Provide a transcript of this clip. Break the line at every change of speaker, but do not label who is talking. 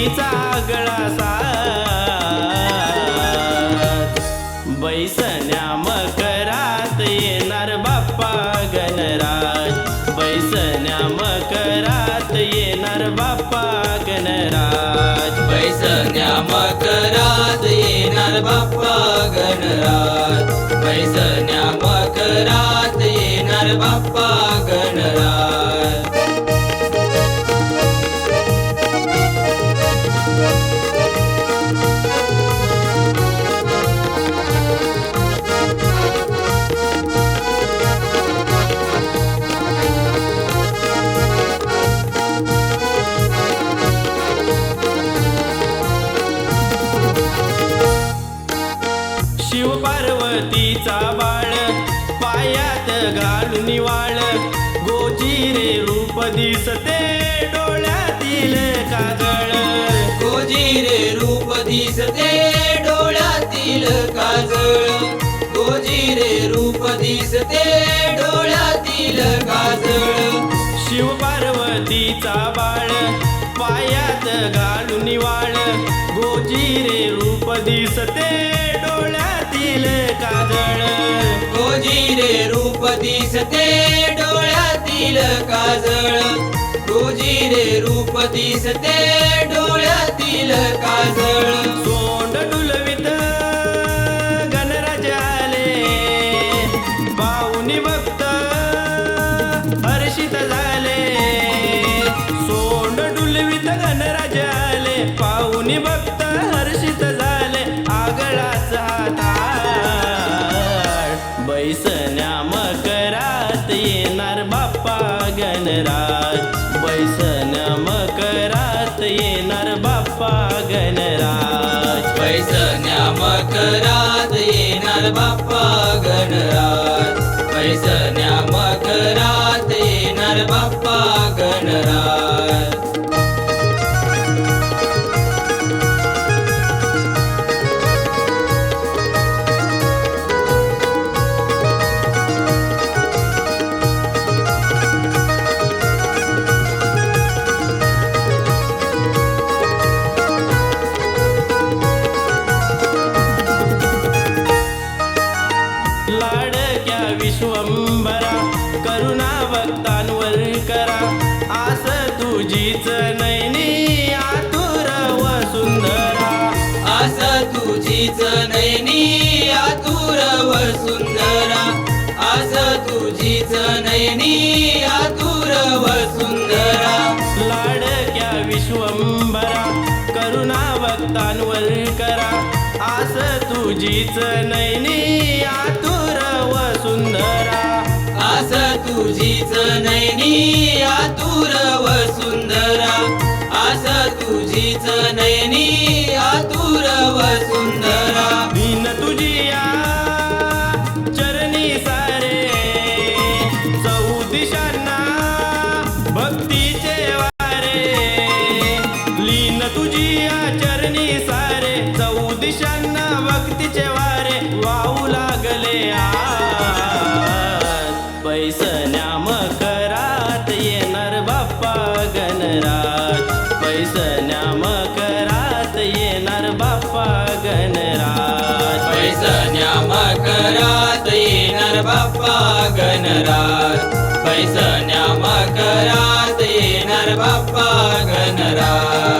पार्वतीचा गळा साज बैसण्या मकरात येणार बाप्पा गणराज बैसण्या मकरात येणार बाप्पा गणराज
बैसण्या मकरात येणार बाप्पा गणराज बैसण्या मकरात येणार बाप्पा गणराज
शिव पार्वतीचा बाळ पायात घालून वाळ गोजिरे रूप दिसते डोळ्यातील काजळ
गोजिरे रूप दिसते डोळ्यातील काजळ गोजिरे रूप दिसते डोळ्यातील काजळ
शिव पार्वतीचा बाळ पायात घालून वाळ गोजिरे रूप दिसते डोळ्यातील काजळ
गोजिरे रूप दिसते डोळ्यातील काजळ गोजिरे रूप दिसते डोळ्यातील काजळ
सोंड डुलवित गणराज आले पाहुणी भक्त हर्षित झाले सोंड डुलवित गणराज आले पाहुणी भक्त हर्षित झाले आगळाच हाताळ बैसण्या मकरात येणार बाप्पा गणराज बैसण्या मकरात येणार बाप्पा गणराज
बैसण्या मकरात येणार बाप्पा गणराज बैसण्या मकरात येणार बाप्पा गणराज
लाडक्या विश्वंभरा करुणा भक्तांवर करा आस तुझीच नैनी आतुर व सुंदरा
आस तुझीच नैनी आतुर व सुंदरा आस तुझीच नैनी आतुर व सुंदरा
लाडक्या विश्वंभरा करुणा भक्तांवर करा आस तुझीच नैनी आतुर व सुंदरा
आस तुझीच नैनी आतुर व सुंदरा आस तुझीच नैनी आतुर व सुंदरा
बिन तुझी या चरणी सारे चौदिशांना भक्तीचे वारे लीन तुझी या चरणी सारे चौदिशांना भक्तीचे वारे वाहू लागले आज बैसण्या मकरात येणार बाप्पा गणराज बैसण्या मकरात येणार बाप्पा गणराज
बैसण्या मकरात येणार बाप्पा गणराज बैसण्या मकरात येणार बाप्पा गणराज